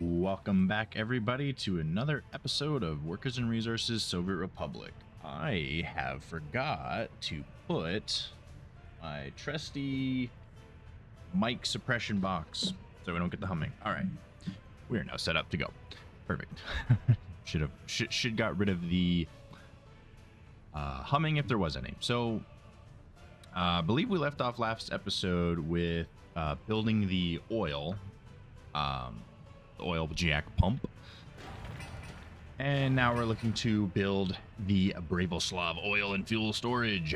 Welcome back, everybody, to another episode of Workers and Resources Soviet Republic. I have forgot to put my trusty mic suppression box so we don't get the humming. All right, we are now set up to go. Perfect. should got rid of the humming if there was any. So, I believe we left off last episode with building the oil jack pump, and now we're looking to build the Bravoslav oil and fuel storage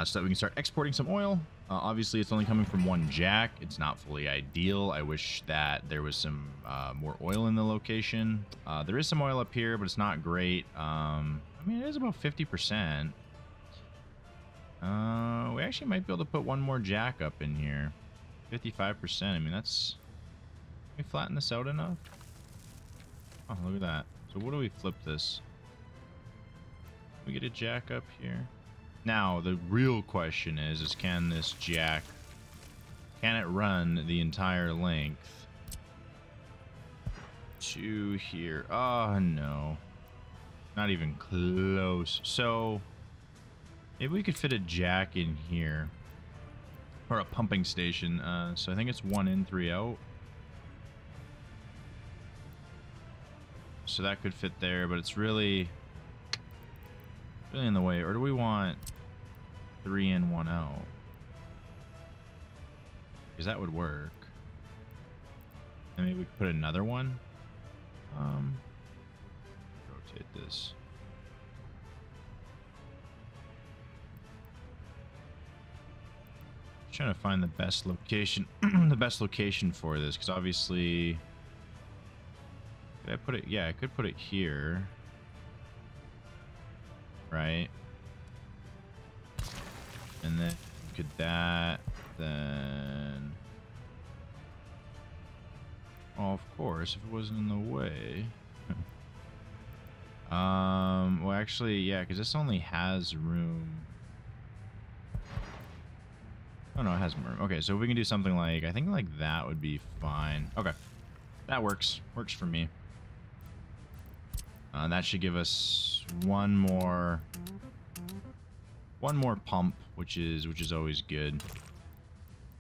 so that we can start exporting some oil. Obviously it's only coming from one jack. It's not fully ideal. I wish that there was some more oil in the location. There is some oil up here, but it's not great. I mean, it is about 50%. We actually might be able to put one more jack up in here. 55%. I mean, that's... Can we flatten this out enough? Oh, look at that. So what do we flip this? We get a jack up here. Now, the real question is can this jack, can it run the entire length to here? Oh, no. Not even close. So, maybe we could fit a jack in here. Or a pumping station. So I think it's 1 in, 3 out. So that could fit there, but it's really in the way. Or do we want 3 in, 1 out? Because that would work. And maybe we could put another one. Rotate this. Trying to find the best location, the best location for this, because obviously. Could I put it? Yeah, I could put it here. Right. And then could that, then... Oh, of course, if it wasn't in the way. Well, actually, yeah, because this only has room. Oh, no, it has room. Okay, so if we can do something like, I think like that would be fine. Okay. That works. Works for me. That should give us one more pump, which is always good.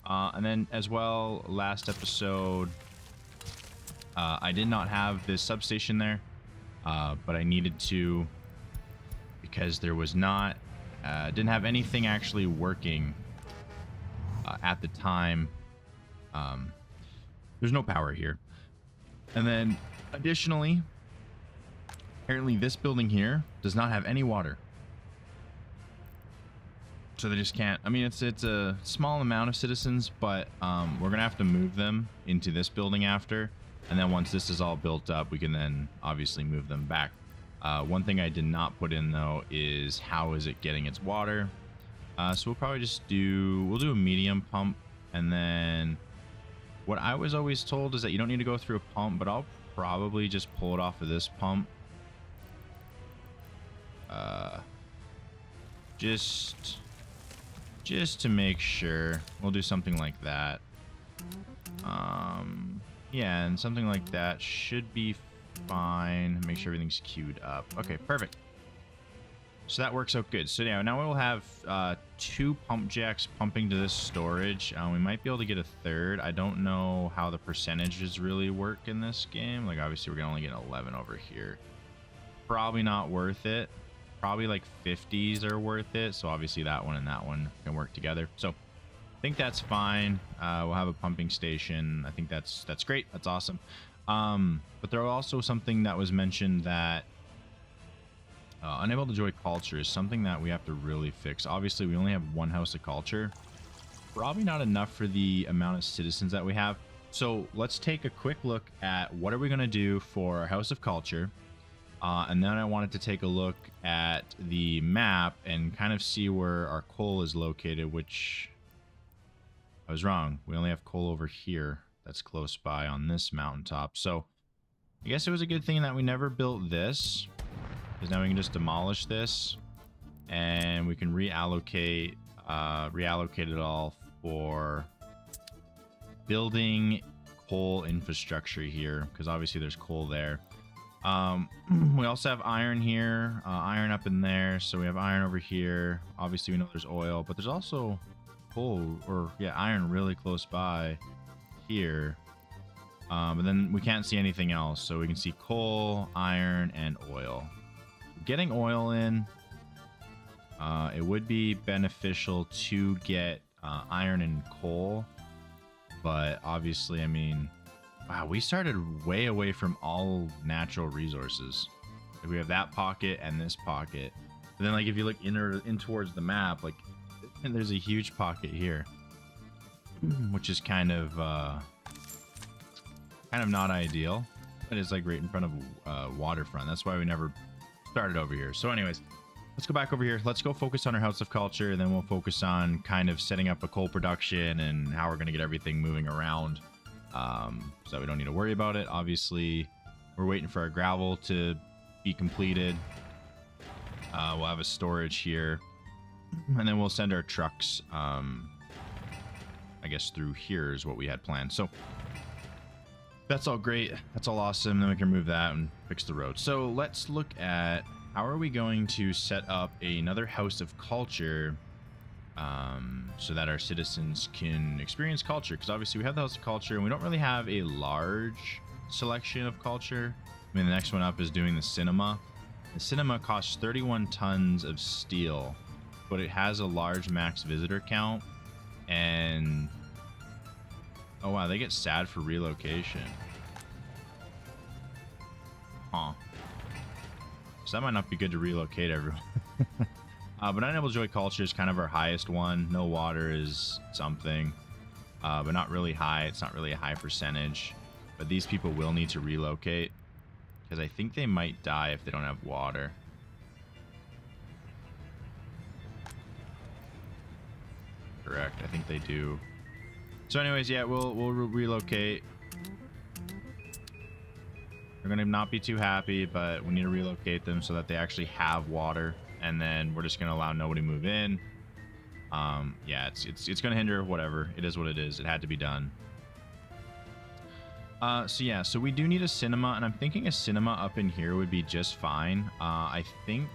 And then as well, last episode, I did not have this substation there, but I needed to because there was not, didn't have anything actually working at the time. There's no power here. And then additionally, apparently this building here does not have any water. So they just can't. I mean, it's a small amount of citizens, but we're gonna have to move them into this building after, and then once this is all built up, we can then obviously move them back. One thing I did not put in though is how is it getting its water. So we'll probably just we'll do a medium pump, and then what I was always told is that you don't need to go through a pump, but I'll probably just pull it off of this pump. Just to make sure. We'll do something like that. Yeah, and something like that should be fine. Make sure everything's queued up. Okay, perfect. So that works out good. So yeah, now we'll have 2 pump jacks pumping to this storage. We might be able to get a third. I don't know how the percentages really work in this game. Like, obviously we're gonna only get 11 over here. Probably not worth it. Probably like 50s are worth it. So obviously that one and that one can work together. So I think that's fine. We'll have a pumping station. I think that's great. That's awesome. But there was also something that was mentioned that unable to enjoy culture is something that we have to really fix. Obviously we only have 1 house of culture. Probably not enough for the amount of citizens that we have. So let's take a quick look at what are we going to do for our house of culture. And then I wanted to take a look at the map and kind of see where our coal is located, which I was wrong. We only have coal over here that's close by on this mountaintop. So I guess it was a good thing that we never built this, because now we can just demolish this and we can reallocate it all for building coal infrastructure here, because obviously there's coal there. We also have iron here, iron up in there, so we have iron over here. Obviously we know there's oil, but there's also coal, or yeah, iron really close by here. But then we can't see anything else, so we can see coal, iron, and oil. Getting oil in, it would be beneficial to get iron and coal, but obviously, I mean, wow, we started way away from all natural resources. Like, we have that pocket and this pocket. But then, like, if you look in towards the map, like, and there's a huge pocket here, which is kind of not ideal. But it's like right in front of waterfront. That's why we never started over here. So, anyways, let's go back over here. Let's go focus on our house of culture, and then we'll focus on kind of setting up a coal production and how we're going to get everything moving around. So we don't need to worry about it. Obviously, we're waiting for our gravel to be completed. We'll have a storage here, and then we'll send our trucks, I guess through here is what we had planned. So that's all great. That's all awesome. Then we can remove that and fix the road. So let's look at how are we going to set up another house of culture so that our citizens can experience culture, because obviously we have the house of culture and we don't really have a large selection of culture. I mean, the next one up is doing the cinema. The cinema costs 31 tons of steel, but it has a large max visitor count, and oh wow, they get sad for relocation. Huh. So that might not be good to relocate everyone. But unable joy culture is kind of our highest one. No water is something, but not really high. It's not really a high percentage. But these people will need to relocate, because I think they might die if they don't have water. Correct. I think they do. So anyways, yeah, we'll relocate. They're going to not be too happy, but we need to relocate them so that they actually have water. And then we're just going to allow nobody move in. Yeah, it's going to hinder whatever. It is what it is. It had to be done. So yeah, so we do need a cinema, and I'm thinking a cinema up in here would be just fine. I think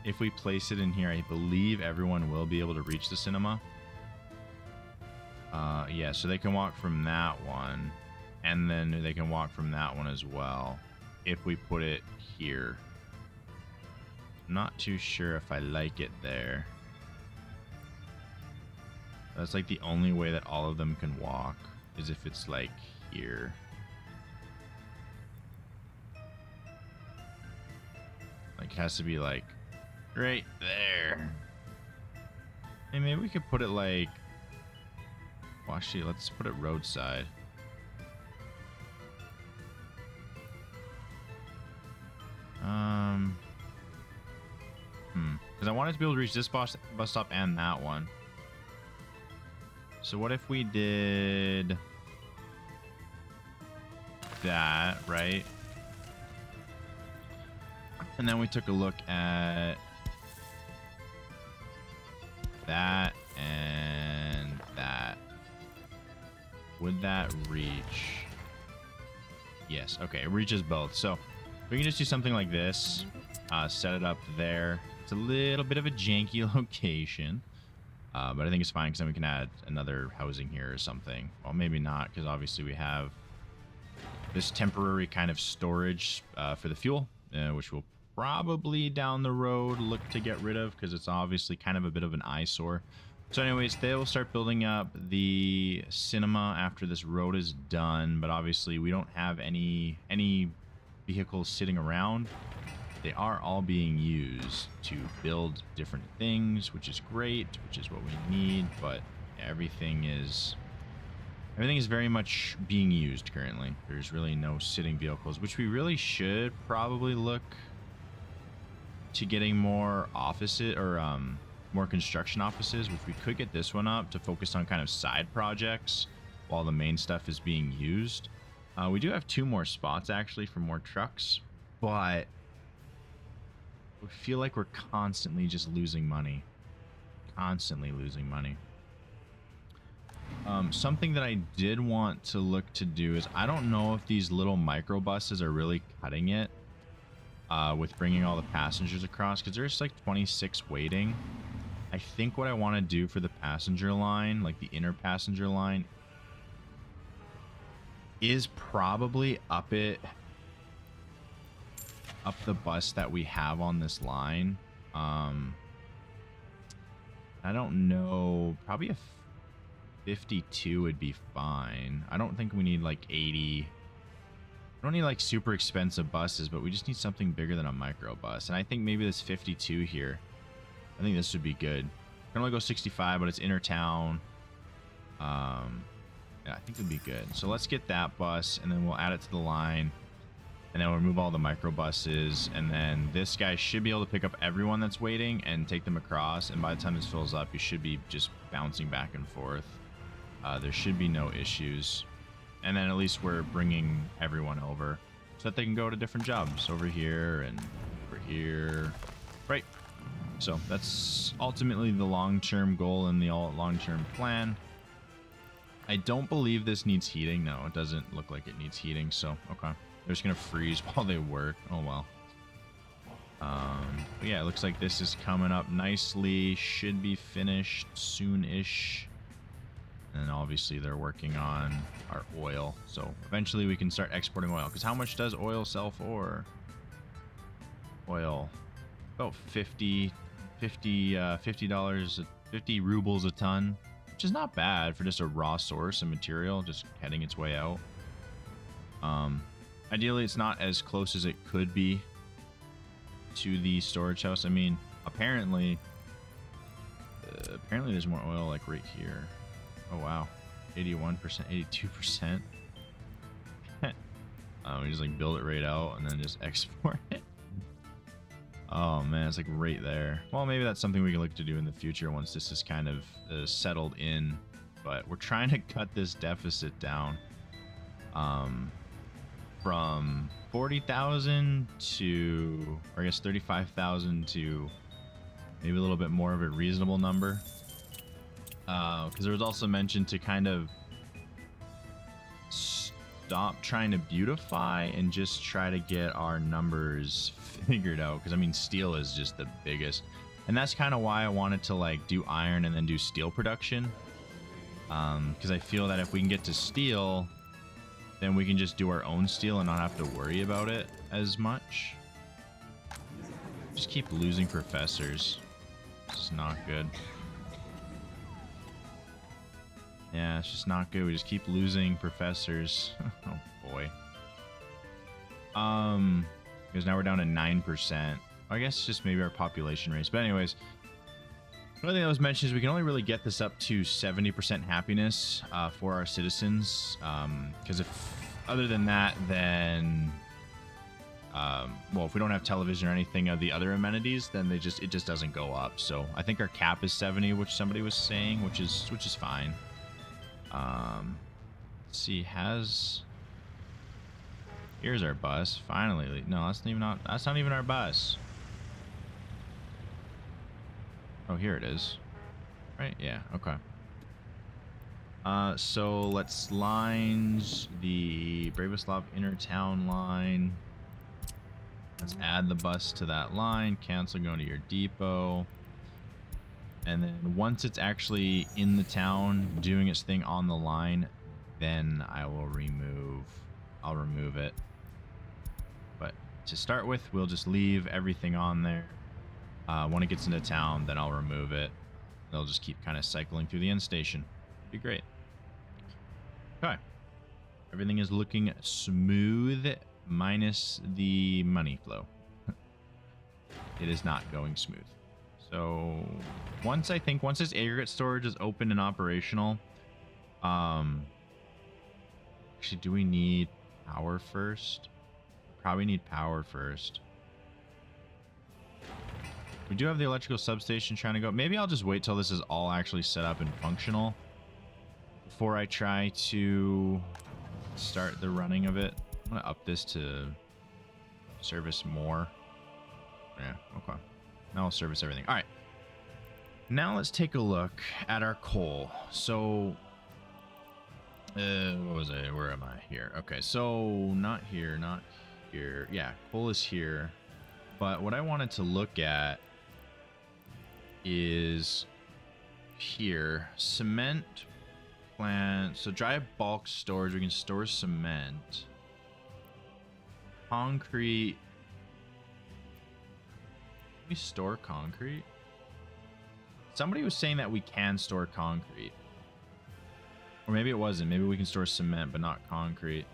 if we place it in here, I believe everyone will be able to reach the cinema. Yeah, so they can walk from that one, and then they can walk from that one as well if we put it here. I'm not too sure if I like it there. That's like the only way that all of them can walk, is if it's like here. Like, it has to be like right there. And maybe we could put it like, well, actually, let's put it roadside. Because I wanted to be able to reach this bus stop and that one. So what if we did that, right? And then we took a look at that and that. Would that reach? Yes. Okay, it reaches both. So we can just do something like this. Set it up there. It's a little bit of a janky location. But I think it's fine, because then we can add another housing here or something. Well, maybe not, because obviously we have this temporary kind of storage for the fuel, which we'll probably down the road look to get rid of, because it's obviously kind of a bit of an eyesore. So anyways, they will start building up the cinema after this road is done, but obviously we don't have any vehicles sitting around. They are all being used to build different things, which is great, which is what we need, but everything is very much being used currently. There's really no sitting vehicles, which we really should probably look to getting more offices, or more construction offices, which we could get this one up to focus on kind of side projects while the main stuff is being used. We do have 2 more spots actually for more trucks, but we feel like we're constantly just losing money. Constantly losing money. Something that I did want to look to do is, I don't know if these little micro buses are really cutting it with bringing all the passengers across, because there's like 26 waiting. I think what I want to do for the passenger line, like the inner passenger line, is probably up the bus that we have on this line. I don't know, probably a 52 would be fine. I don't think we need like 80. I don't need like super expensive buses, but we just need something bigger than a micro bus. And I think maybe this 52 here, I think this would be good. I can only go 65, but it's inner town. Yeah, I think it would be good. So let's get that bus, and then we'll add it to the line, and then we'll remove all the micro buses, and then this guy should be able to pick up everyone that's waiting and take them across. And by the time this fills up, you should be just bouncing back and forth. There should be no issues. And then at least we're bringing everyone over so that they can go to different jobs over here and over here. Right. So that's ultimately the long-term goal and the long-term plan. I don't believe this needs heating. No, it doesn't look like it needs heating. So, okay. They're just going to freeze while they work. Oh, well. But yeah, it looks like this is coming up nicely. Should be finished soon-ish. And obviously they're working on our oil. So eventually we can start exporting oil. Because how much does oil sell for? Oil. About 50 rubles a ton. Which is not bad for just a raw source of material just heading its way out. Ideally it's not as close as it could be to the storage house. I mean, apparently there's more oil like right here. Oh wow, 81%, 82%. We just like build it right out and then just export it. Oh man, it's like right there. Well, maybe that's something we can look to do in the future once this is kind of settled in. But we're trying to cut this deficit down from 40,000 to, or I guess 35,000 to maybe a little bit more of a reasonable number. Because there was also mentioned to kind of stop trying to beautify and just try to get our numbers figured out. Because I mean, steel is just the biggest, and that's kind of why I wanted to like do iron and then do steel production. Because I feel that if we can get to steel, then we can just do our own steel and not have to worry about it as much. Just keep losing professors. It's not good. Yeah, it's just not good. We just keep losing professors. Oh boy. Because now we're down to 9%. I guess just maybe our population raise. But anyways, one thing that was mentioned is we can only really get this up to 70% happiness for our citizens. Because if other than that, then well, if we don't have television or anything of the other amenities, then it just doesn't go up. So I think our cap is 70, which somebody was saying, which is fine. Let's see, here's our bus. Finally. No, that's not even our bus. Oh, here it is. Right? Yeah, okay. So let's lines the Bratislav inner town line. Let's add the bus to that line. Cancel going to your depot. And then once it's actually in the town doing its thing on the line, then I'll remove it. But to start with, we'll just leave everything on there. When it gets into town, then I'll remove it. They'll just keep kind of cycling through the end station. Be great. Okay. Everything is looking smooth, minus the money flow. It is not going smooth. So once this aggregate storage is open and operational, actually, do we need power first? Probably need power first. We do have the electrical substation trying to go. Maybe I'll just wait till this is all actually set up and functional before I try to start the running of it. I'm gonna up this to service more. Yeah, okay. Now I'll service everything. All right. Now let's take a look at our coal. So What was I? Where am I? Here. Okay, so not here, not here. Yeah, coal is here. But what I wanted to look at is here. Cement plant. So dry bulk storage. We can store cement. Concrete. Can we store concrete? Somebody was saying that we can store concrete. Or maybe it wasn't. Maybe we can store cement, but not concrete.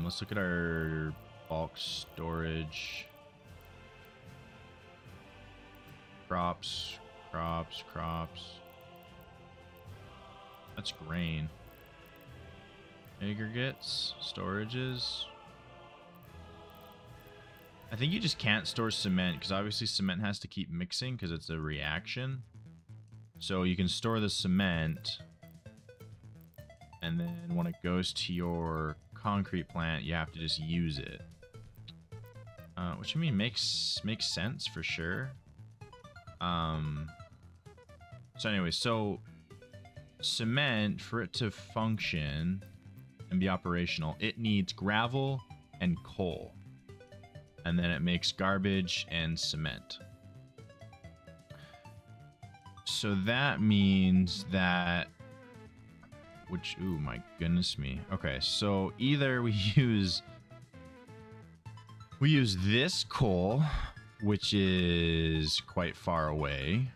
Let's look at our bulk storage. Crops. That's grain. Aggregates. Storages. I think you just can't store cement because obviously cement has to keep mixing because it's a reaction. So you can store the cement, and then when it goes to your concrete plant, you have to just use it. Which I mean makes sense for sure. So anyway, so cement, for it to function and be operational, it needs gravel and coal. And then it makes garbage and cement. So that means that, which, ooh, my goodness me. Okay, so either we use this coal, which is quite far away,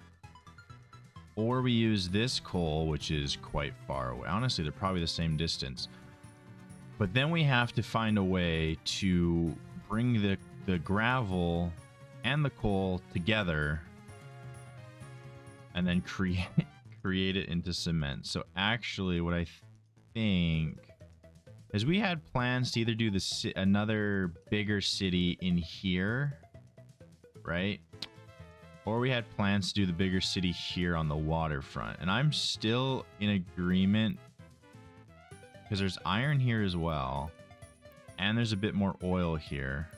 or we use this coal, which is quite far away. Honestly, they're probably the same distance. But then we have to find a way to bring the gravel and the coal together and then create it into cement. So actually what I think is we had plans to either do another bigger city in here, right? Or we had plans to do the bigger city here on the waterfront. And I'm still in agreement because there's iron here as well. And there's a bit more oil here.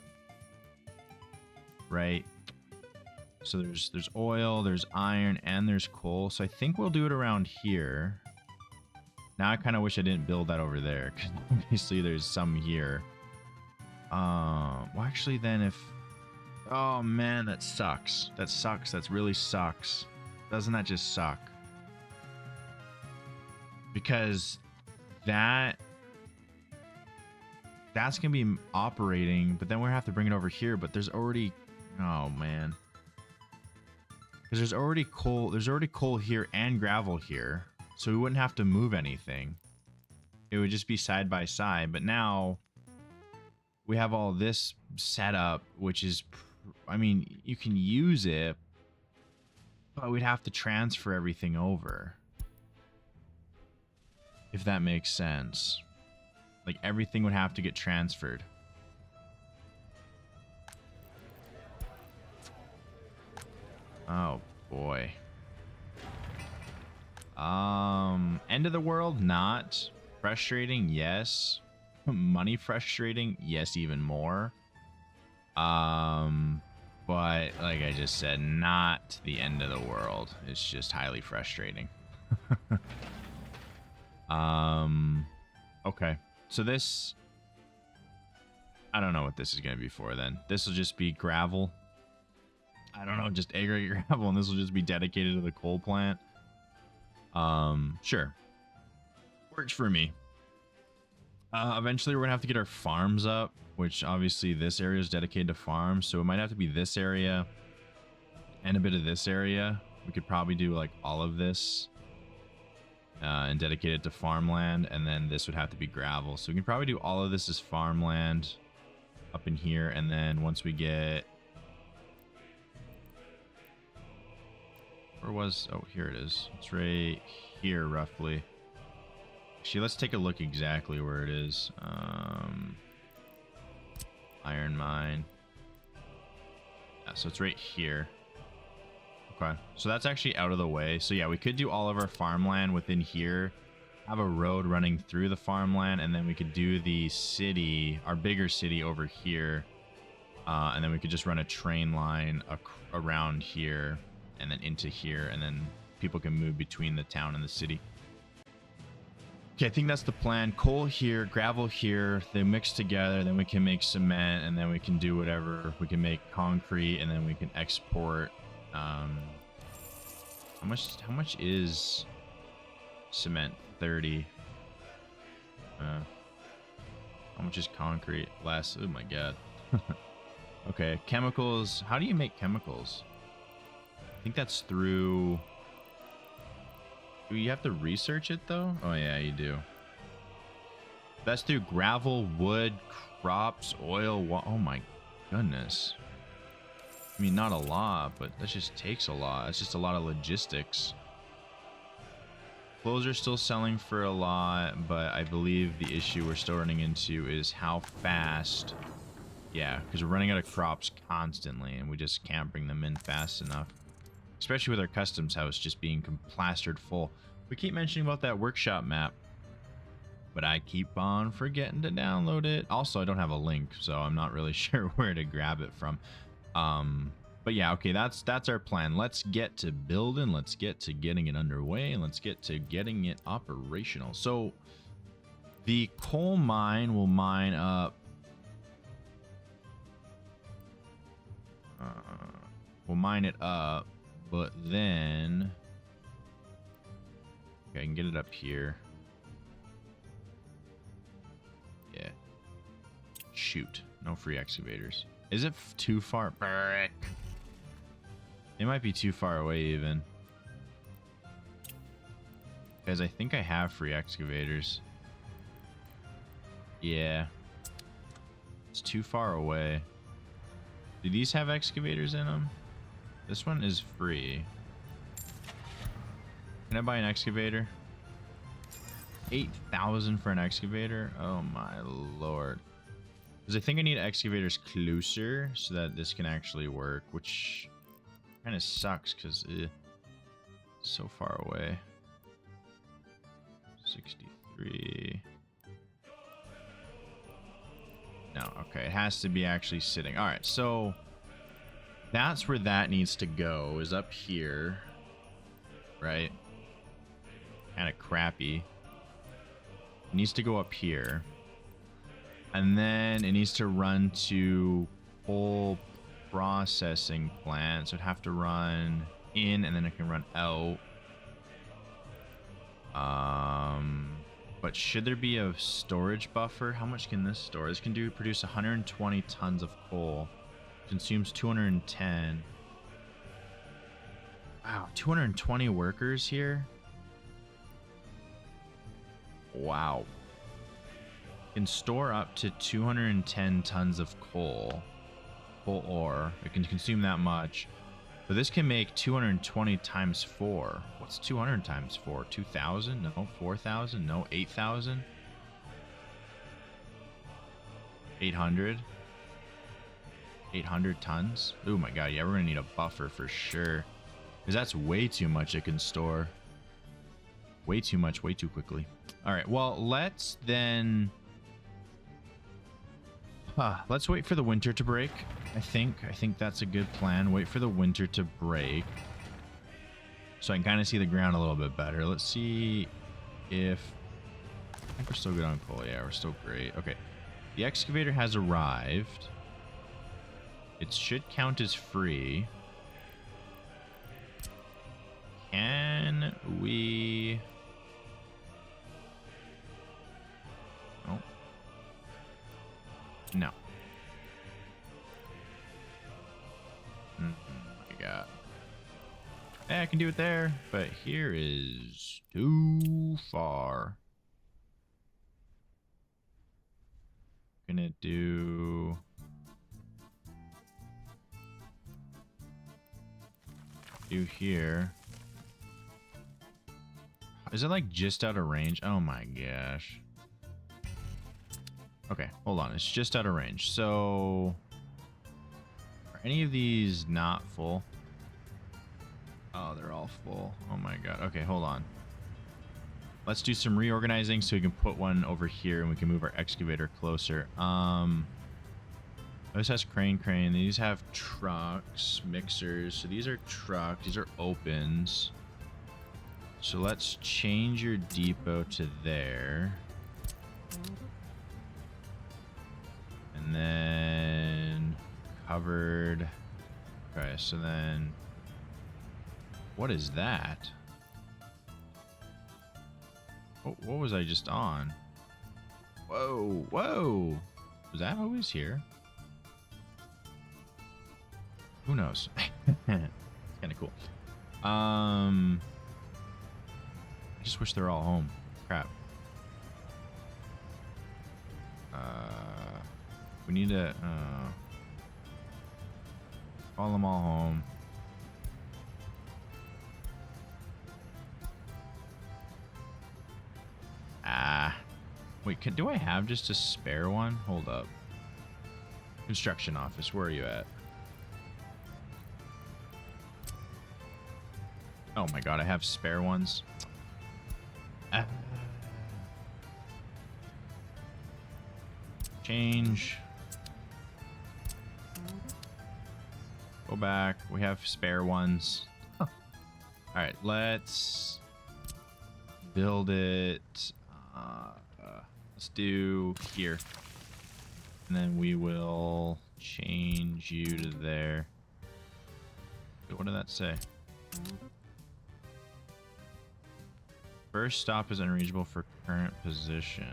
Right? So there's oil, there's iron, and there's coal. So I think we'll do it around here. Now I kind of wish I didn't build that over there, because obviously there's some here. Well, actually then if... Oh man, that sucks. That sucks. That really sucks. Doesn't that just suck? Because that's going to be operating, but then we'll have to bring it over here, but there's already... Oh man, because there's already coal here and gravel here, so we wouldn't have to move anything. It would just be side by side. But now we have all this set up, which is, I mean, you can use it, but we'd have to transfer everything over, if that makes sense. Like everything would have to get transferred. Oh boy. End of the world, not. Frustrating, yes. Money frustrating, yes, even more. But like I just said, not the end of the world. It's just highly frustrating. Okay. So this, I don't know what this is going to be for then. This will just be gravel. I don't know, just aggregate gravel, and this will just be dedicated to the coal plant. Sure. Works for me. Eventually we're gonna have to get our farms up, which obviously this area is dedicated to farms, so it might have to be this area and a bit of this area. We could probably do like all of this and dedicate it to farmland, and then this would have to be gravel. So we can probably do all of this as farmland up in here, and then once we get... Where was... Oh, here it is. It's right here, roughly. Actually, let's take a look exactly where it is. Iron mine. Yeah, so it's right here. Okay, so that's actually out of the way. So yeah, we could do all of our farmland within here, have a road running through the farmland, and then we could do the city, our bigger city over here. And then we could just run a train line around here and then into here, and then people can move between the town and the city. Okay, I think that's the plan. Coal here, gravel here, they mix together, then we can make cement, and then we can do whatever. We can make concrete, and then we can export. How much is cement? 30. How much is concrete? Less. Oh my god. Okay, chemicals. How do you make chemicals? I think that's through... Do you have to research it though? Oh yeah, you do. That's through gravel, wood, crops, oil. Oh my goodness. I mean, not a lot, but that just takes a lot. It's just a lot of logistics. Clothes are still selling for a lot, but I believe the issue we're still running into is how fast. Yeah, because we're running out of crops constantly, and we just can't bring them in fast enough. Especially with our customs house just being plastered full. We keep mentioning about that workshop map, but I keep on forgetting to download it. Also, I don't have a link, so I'm not really sure where to grab it from. But yeah, okay, that's our plan. Let's get to building, let's get to getting it underway, and let's get to getting it operational. So the coal mine will mine up. We'll mine it up. But then, okay, I can get it up here. Yeah. Shoot, no free excavators. Is it too far? Brick. It might be too far away even. Because I think I have free excavators. Yeah. It's too far away. Do these have excavators in them? This one is free. Can I buy an excavator? 8,000 for an excavator? Oh my lord. Because I think I need excavators closer so that this can actually work, which kind of sucks because it's so far away. 63. No, okay. It has to be actually sitting. All right, so that's where that needs to go, is up here, right? Kind of crappy. It needs to go up here. And then it needs to run to coal processing plant. So it'd have to run in and then it can run out. But should there be a storage buffer? How much can this store? This can produce 120 tons of coal. Consumes 210. Wow, 220 workers here. Wow. Can store up to 210 tons of coal ore. It can consume that much. But this can make 220 times 4. What's 200 times 4? 2,000? No. 4,000? No. 8,000? 800? 800 tons? Oh my god, yeah, we're gonna need a buffer for sure. Because that's way too much it can store. Way too much, way too quickly. Alright, well, let's then... let's wait for the winter to break, I think. I think that's a good plan. Wait for the winter to break. So I can kind of see the ground a little bit better. Let's see if... I think we're still good on coal. Yeah, we're still great. Okay. The excavator has arrived. It should count as free. Can we... Oh. No. My god. Yeah, I can do it there, but here is too far. Gonna do... here. Is it like just out of range? Oh my gosh. Okay, hold on. It's just out of range. So are any of these not full? Oh, they're all full. Oh my god. Okay, hold on. Let's do some reorganizing so we can put one over here and we can move our excavator closer. This has crane. These have trucks, mixers. So these are trucks. These are opens. So let's change your depot to there. And then covered. Okay, so then what is that? What was I just on? Whoa, whoa. Was that always here? Who knows? It's kind of cool. I just wish they were all home. Crap. We need to call them all home. Wait, do I have just a spare one? Hold up. Construction office, where are you at? Oh my god, I have spare ones. Change. Go back. We have spare ones. Alright, let's build it. Let's do here. And then we will change you to there. Wait, what did that say? First stop is unreachable for current position.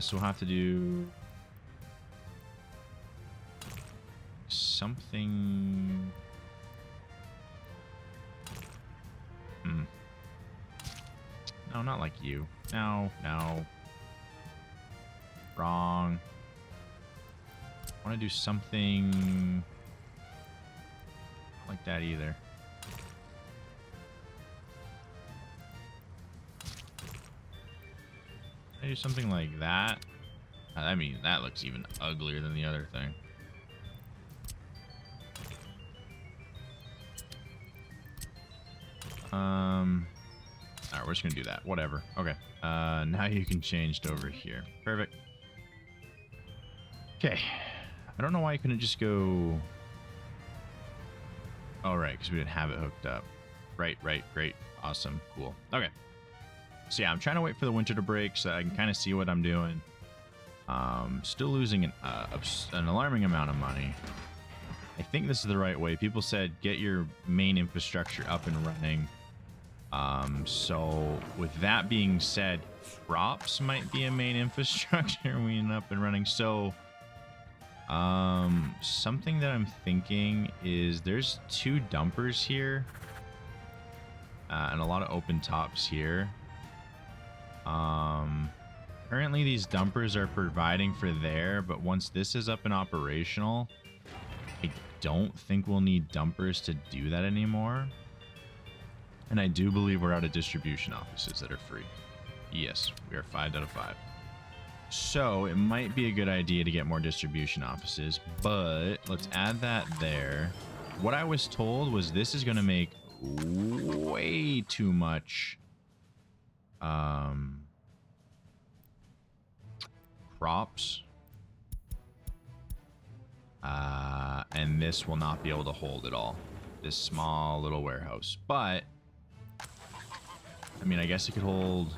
So we'll have to do something. No, not like you. No. Wrong. I want to do something not like that either. I do something like that. I mean, that looks even uglier than the other thing. Alright, we're just gonna do that. Whatever. Okay. Now you can change to over here. Perfect. Okay. I don't know why you couldn't just go. Oh, right, because we didn't have it hooked up. Right. Great. Awesome. Cool. Okay. So yeah, I'm trying to wait for the winter to break so I can kind of see what I'm doing. Still losing an alarming amount of money. I think this is the right way. People said get your main infrastructure up and running. So with that being said, crops might be a main infrastructure being up and running. So something that I'm thinking is there's 2 dumpers here and a lot of open tops here. Currently these dumpers are providing for there, but once this is up and operational, I don't think we'll need dumpers to do that anymore. And I do believe we're out of distribution offices that are free. Yes, we are 5 out of 5. So it might be a good idea to get more distribution offices, but let's add that there. What I was told was this is going to make way too much crops, and this will not be able to hold it all, this small little warehouse. But I mean, I guess it could hold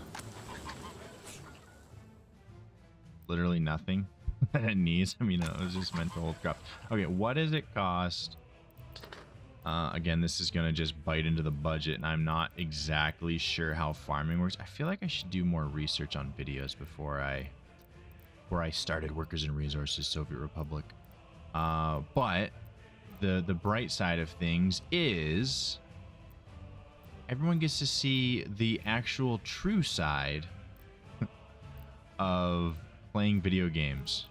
literally nothing that it needs. I mean, it was just meant to hold crops. Okay, what does it cost? Again, this is going to just bite into the budget, and I'm not exactly sure how farming works. I feel like I should do more research on videos before I started Workers and Resources Soviet Republic. But the bright side of things is everyone gets to see the actual true side of playing video games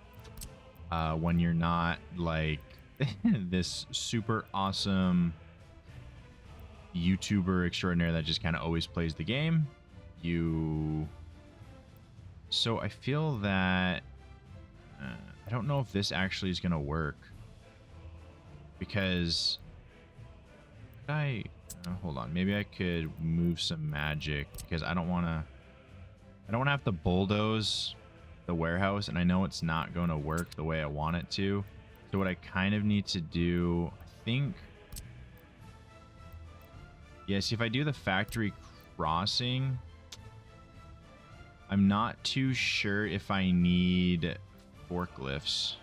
when you're not like this super awesome YouTuber extraordinaire that just kind of always plays the game. So I feel that I don't know if this actually is going to work, because hold on, maybe I could move some magic, because I don't want to have to bulldoze the warehouse, and I know it's not going to work the way I want it to. So what I kind of need to do, I think... Yeah, see, if I do the factory crossing, I'm not too sure if I need forklifts.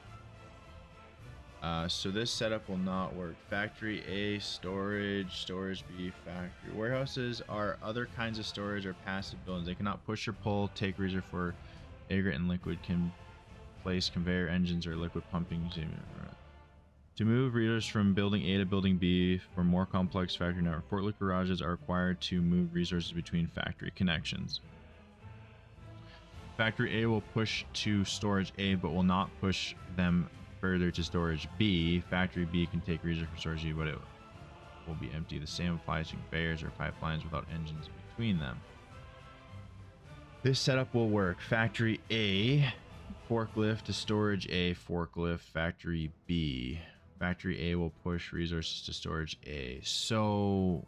So this setup will not work. Factory A, storage, storage B, factory. Warehouses are other kinds of storage or passive buildings. They cannot push or pull, take reserve for aggregate and liquid, can place conveyor engines or liquid pumping. To move readers from building A to building B for more complex factory network, forklift garages are required to move resources between factory connections. Factory A will push to storage A, but will not push them further to storage B. Factory B can take resources from storage B, but it will be empty. The same applies to conveyors or pipelines without engines between them. This setup will work. Factory A, forklift to storage A, forklift. Factory B. Factory A will push resources to storage A. So,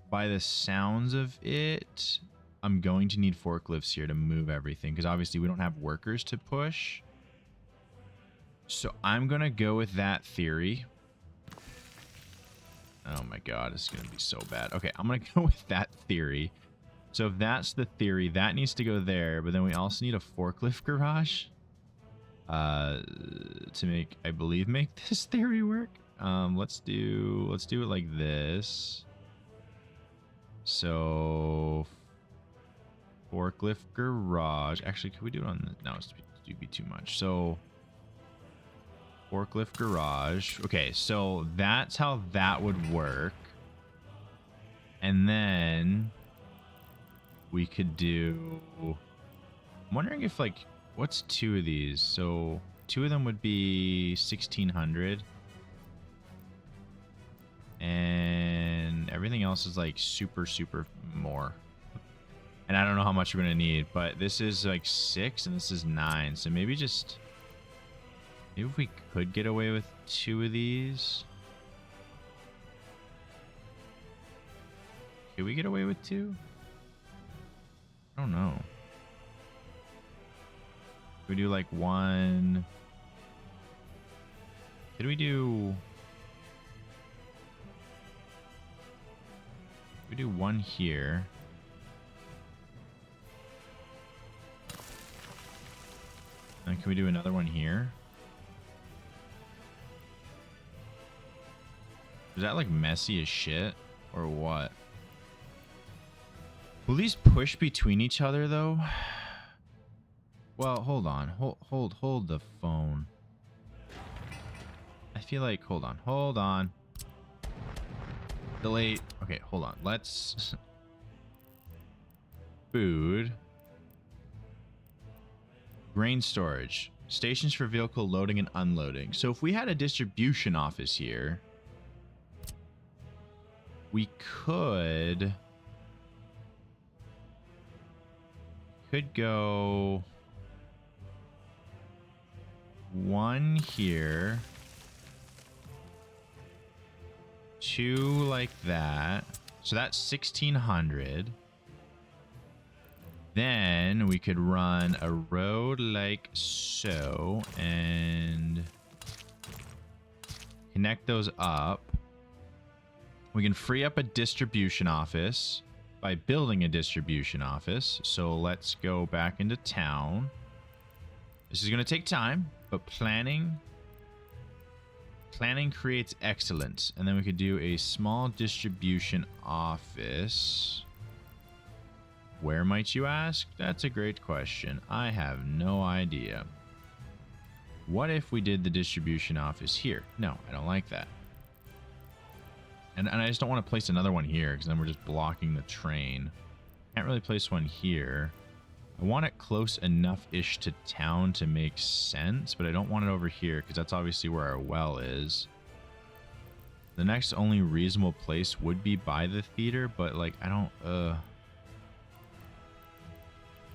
by the sounds of it, I'm going to need forklifts here to move everything, because obviously we don't have workers to push. So I'm going to go with that theory. Oh my god, this is going to be so bad. Okay, I'm going to go with that theory. So if that's the theory, that needs to go there, but then we also need a forklift garage to make, I believe, make this theory work. Let's do it like this. So forklift garage. Actually, could we do it on the... No, it's be too much. So forklift garage. Okay, so that's how that would work. And then we could do... I'm wondering if, like, what's 2 of these? So 2 of them would be 1600. And everything else is like super more. And I don't know how much we're going to need, but this is like 6 and this is 9. So maybe just... Maybe if we could get away with 2 of these. Can we get away with 2? I don't know. We do like 1. Could we do... We do 1 here. And can we do another one here? Is that like messy as shit or what? Will these push between each other though? Well, hold on. Hold the phone. I feel like, hold on. Delete. Okay, hold on. Let's... Food. Grain storage. Stations for vehicle loading and unloading. So if we had a distribution office here, we could go 1 here, 2 like that. So that's 1600. Then we could run a road like so and connect those up. We can free up a distribution office by building a distribution office. So let's go back into town. This is going to take time, but planning creates excellence. And then we could do a small distribution office. Where might you ask? That's a great question. I have no idea. What if we did the distribution office here? No, I don't like that. And I just don't want to place another one here because then we're just blocking the train. Can't really place one here. I want it close enough-ish to town to make sense, but I don't want it over here because that's obviously where our well is. The next only reasonable place would be by the theater, but like I don't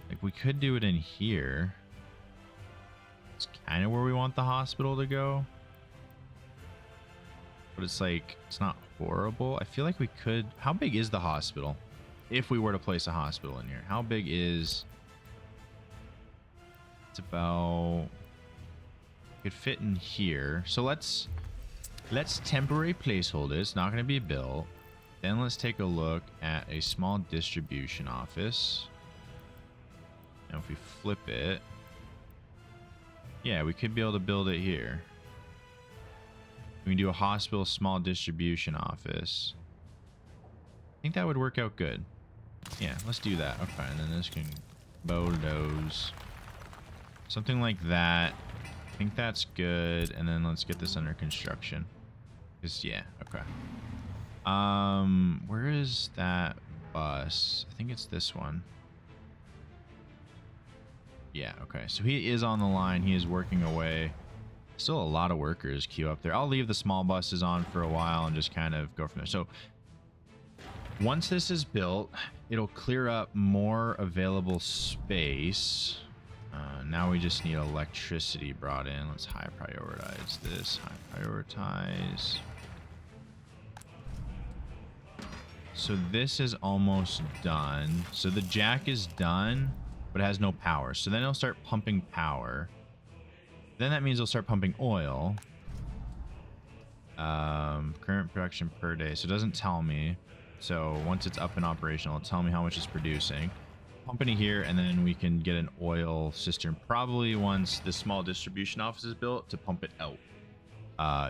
like we could do it in here. It's kind of where we want the hospital to go. But it's like, it's not horrible. I feel like we could... How big is the hospital? If we were to place a hospital in here. How big is... It's about... could fit in here. So let's temporary placeholder. It's not going to be built. Then let's take a look at a small distribution office. Now if we flip it, yeah, we could be able to build it here. We can do a hospital small distribution office. I think that would work out good. Yeah, let's do that. Okay, and then this can bulldoze. Something like that. I think that's good. And then let's get this under construction. Just, yeah, okay. Where is that bus? I think it's this one. Yeah, okay. So he is on the line. He is working away. Still a lot of workers queue up there. I'll leave the small buses on for a while and just kind of go from there. So once this is built, it'll clear up more available space. Now we just need electricity brought in. Let's high prioritize this. High prioritize. So this is almost done. So the jack is done, but it has no power. So then it'll start pumping power. Then that means it'll start pumping oil. Current production per day. So it doesn't tell me. So once it's up and operational, it'll tell me how much it's producing. Pump into here, and then we can get an oil cistern probably once the small distribution office is built to pump it out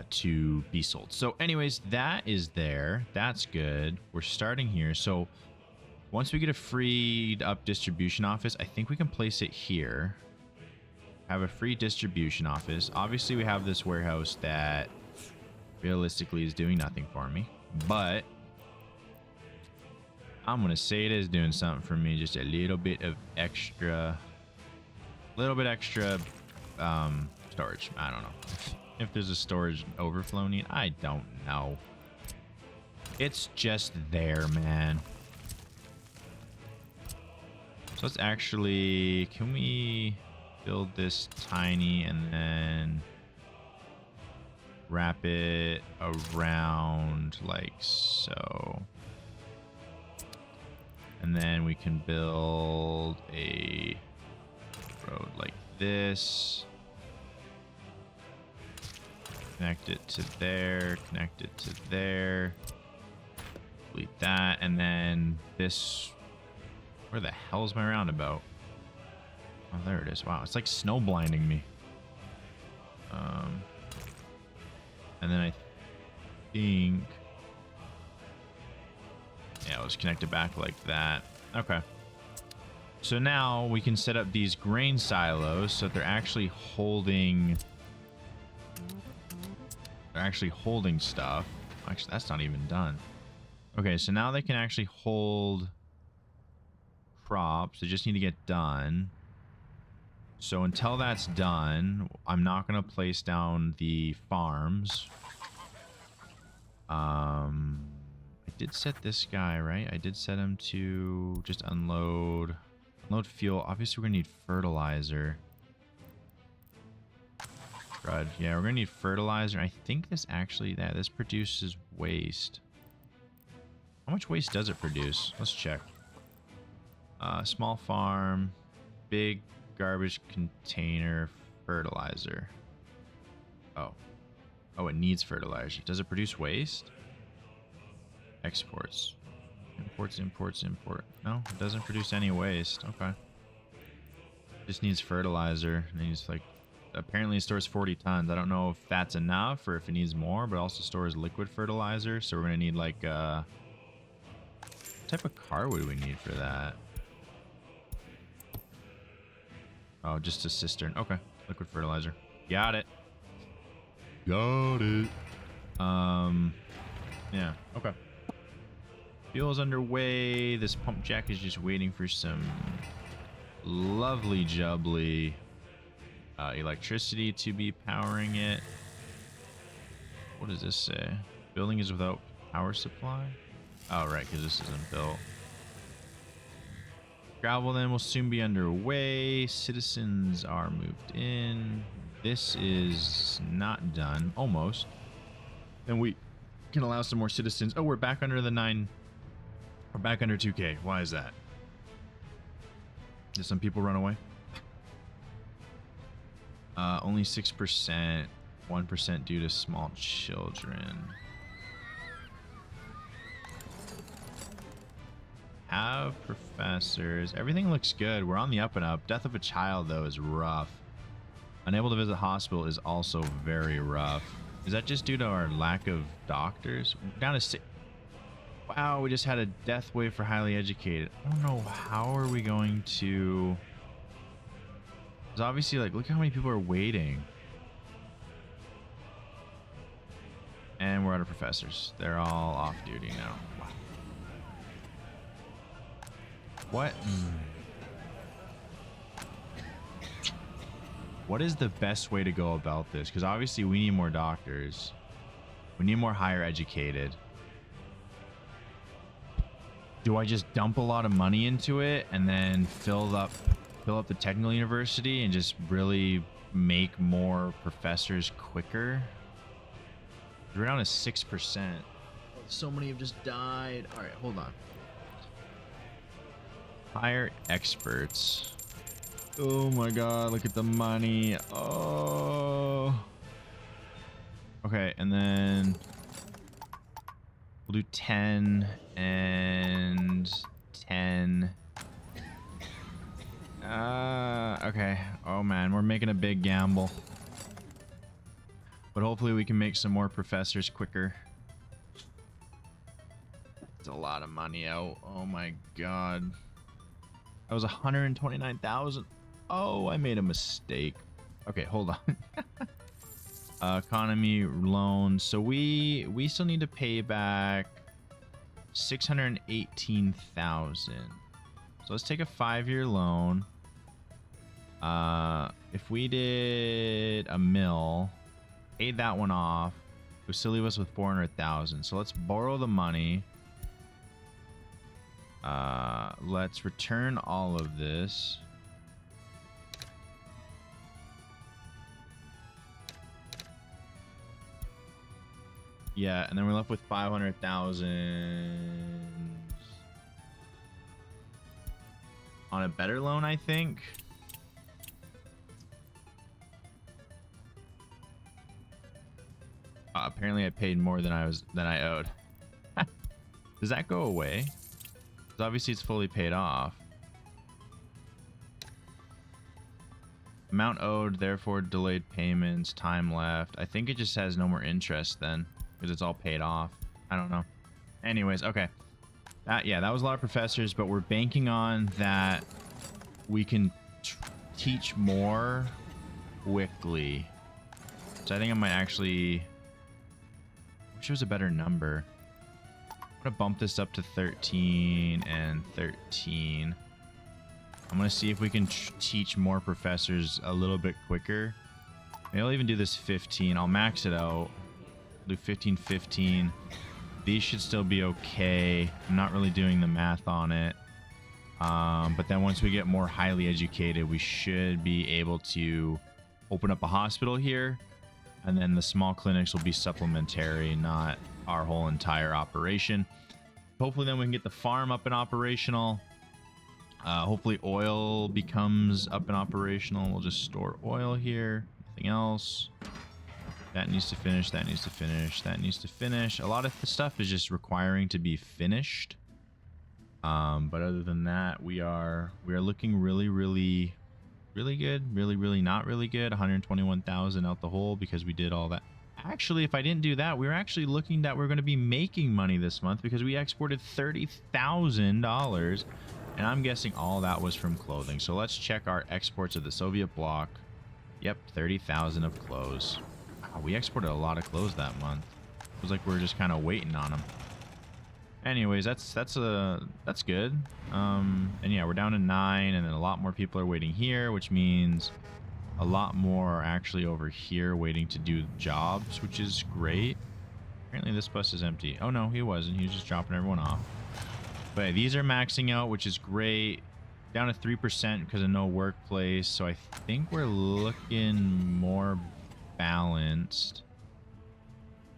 to be sold. So anyways, that is there. That's good. We're starting here. So once we get a freed up distribution office, I think we can place it here. Have a free distribution office. Obviously, we have this warehouse that realistically is doing nothing for me, but I'm gonna say it is doing something for me. Just a little bit extra storage. I don't know if there's a storage overflow need. I don't know. It's just there, man. So let's actually, can we build this tiny and then wrap it around like so? And then we can build a road like this. Connect it to there, connect it to there. Delete that, and then this. Where the hell is my roundabout? Oh, there it is. Wow, it's like snow blinding me. And then I think, yeah, let's connect it back like that. Okay. So now we can set up these grain silos so that they're actually holding stuff. Actually, that's not even done. Okay, so now they can actually hold crops. They just need to get done. So until that's done, I'm not going to place down the farms. I did set this guy, right? I did set him to just unload fuel. Obviously, we're going to need fertilizer. Crud. Yeah, we're going to need fertilizer. I think this actually, this produces waste. How much waste does it produce? Let's check. Small farm, big garbage container, fertilizer. Oh, it needs fertilizer. Does it produce waste? Exports. Imports, imports, import. No, it doesn't produce any waste. Okay. Just needs fertilizer. It needs like, apparently it stores 40 tons. I don't know if that's enough or if it needs more, but it also stores liquid fertilizer. So we're going to need like, what type of car would we need for that? Oh, just a cistern. Okay. Liquid fertilizer. Got it. Got it. Yeah. Okay. Fuel's underway. This pump jack is just waiting for some lovely jubbly electricity to be powering it. What does this say? Building is without power supply? Oh, right, because this isn't built. Gravel then will soon be underway. Citizens are moved in. This is not done. Almost. And we can allow some more citizens. Oh, we're back under the 9. We're back under 2K. Why is that? Did some people run away? Only 6%, 1% due to small children. Have professors. Everything looks good. We're on the up and up. Death of a child, though, is rough. Unable to visit hospital is also very rough. Is that just due to our lack of doctors? Down to 6. Wow, we just had a death wave for highly educated. I don't know. How are we going to... Because obviously, like, look how many people are waiting. And we're out of professors. They're all off duty now. Wow. What? What is the best way to go about this? Because obviously we need more doctors. We need more higher educated. Do I just dump a lot of money into it and then fill up the technical university and just really make more professors quicker? We're down to 6%. So many have just died. All right, hold on. Hire experts. Oh my god, look at the money. Oh. Okay, and then we'll do 10 and 10. Okay. Oh man, we're making a big gamble. But hopefully we can make some more professors quicker. It's a lot of money out. Oh my god. That was 129,000. Oh, I made a mistake. Okay, hold on. Economy loans. So we still need to pay back 618,000. So let's take a 5-year loan. If we did a mill, paid that one off, it would still leave us with 400,000. So let's borrow the money. Let's return all of this. Yeah, and then we're left with 500,000 on a better loan, I think. Apparently I paid more than I owed. Does that go away? Because obviously it's fully paid off. Amount owed, therefore delayed payments, time left. I think it just has no more interest then, because it's all paid off. I don't know. Anyways, okay. Yeah, that was a lot of professors, but we're banking on that we can teach more quickly. So I think I might actually... wish it was a better number. I'm gonna bump this up to 13 and 13. I'm gonna see if we can teach more professors a little bit quicker. Maybe I'll even do this 15. I'll max it out. Do 15, 15. These should still be okay. I'm not really doing the math on it. But then once we get more highly educated, we should be able to open up a hospital here. And then the small clinics will be supplementary, not our whole entire operation. Hopefully then we can get the farm up and operational. Hopefully oil becomes up and operational. We'll just store oil here. Nothing else. That needs to finish. That needs to finish. That needs to finish. A lot of the stuff is just requiring to be finished. But other than that, we are looking really good. Really not really good. 121,000 out the hole because we did all that. Actually, if I didn't do that, we were actually looking that we're going to be making money this month because we exported $30,000. And I'm guessing all that was from clothing. So let's check our exports of the Soviet bloc. Yep, 30,000 of clothes. Wow, we exported a lot of clothes that month. It was like we were just kind of waiting on them. Anyways, that's good. And yeah, we're down to 9, and then a lot more people are waiting here, which means a lot more are actually over here waiting to do jobs, which is great. Apparently this bus is empty. Oh no, he wasn't. He was just dropping everyone off. But yeah, these are maxing out, which is great. Down to 3% because of no workplace. So I think we're looking more balanced.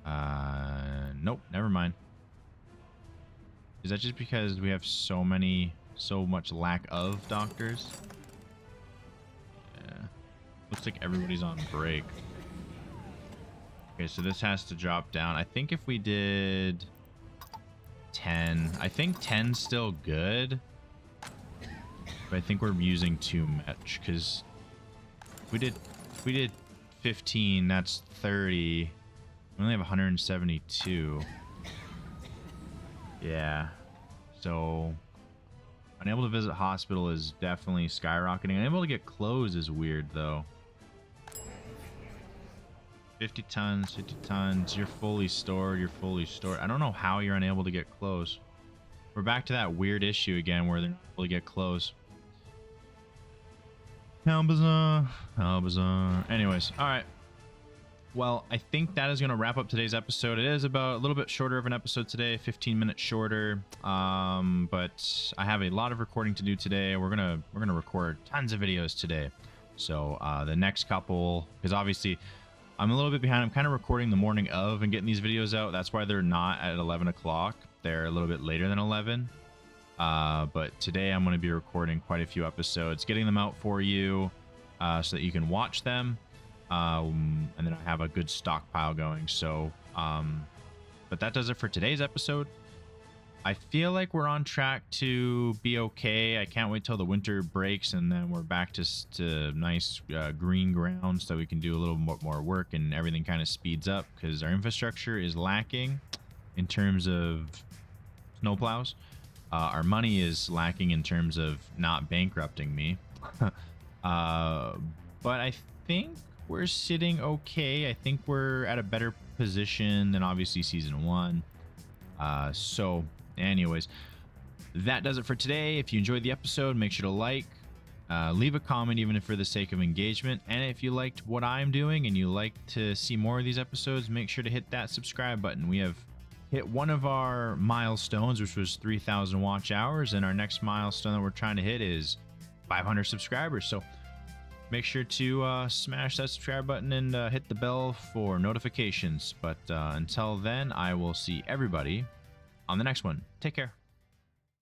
Nope, never mind. Is that just because we have so much lack of doctors? Yeah. Looks like everybody's on break. Okay, so this has to drop down. I think if we did 10, I think 10's still good. But I think we're using too much because we did 15, that's 30. We only have 172. Yeah. So unable to visit hospital is definitely skyrocketing. Unable to get clothes is weird though. 50 tons, 50 tons. You're fully stored. You're fully stored. I don't know how you're unable to get clothes. We're back to that weird issue again where they're not able to get clothes. How bizarre. How bizarre. Anyways, all right. Well, I think that is going to wrap up today's episode. It is about a little bit shorter of an episode today, 15 minutes shorter. But I have a lot of recording to do today. We're gonna record tons of videos today. So the next couple, because obviously I'm a little bit behind. I'm kind of recording the morning of and getting these videos out. That's why they're not at 11 o'clock. They're a little bit later than 11. But today I'm going to be recording quite a few episodes, getting them out for you so that you can watch them. And then I have a good stockpile going. So, but that does it for today's episode. I feel like we're on track to be okay. I can't wait till the winter breaks and then we're back to nice green ground so we can do a little more work and everything kind of speeds up because our infrastructure is lacking in terms of snowplows. Our money is lacking in terms of not bankrupting me. But I think we're sitting okay. I think we're at a better position than obviously season 1. So anyways, that does it for today. If you enjoyed the episode, make sure to like, leave a comment even if for the sake of engagement. And if you liked what I'm doing and you like to see more of these episodes, make sure to hit that subscribe button. We have hit one of our milestones, which was 3,000 watch hours, and our next milestone that we're trying to hit is 500 subscribers. So make sure to smash that subscribe button and hit the bell for notifications. But until then, I will see everybody on the next one. Take care.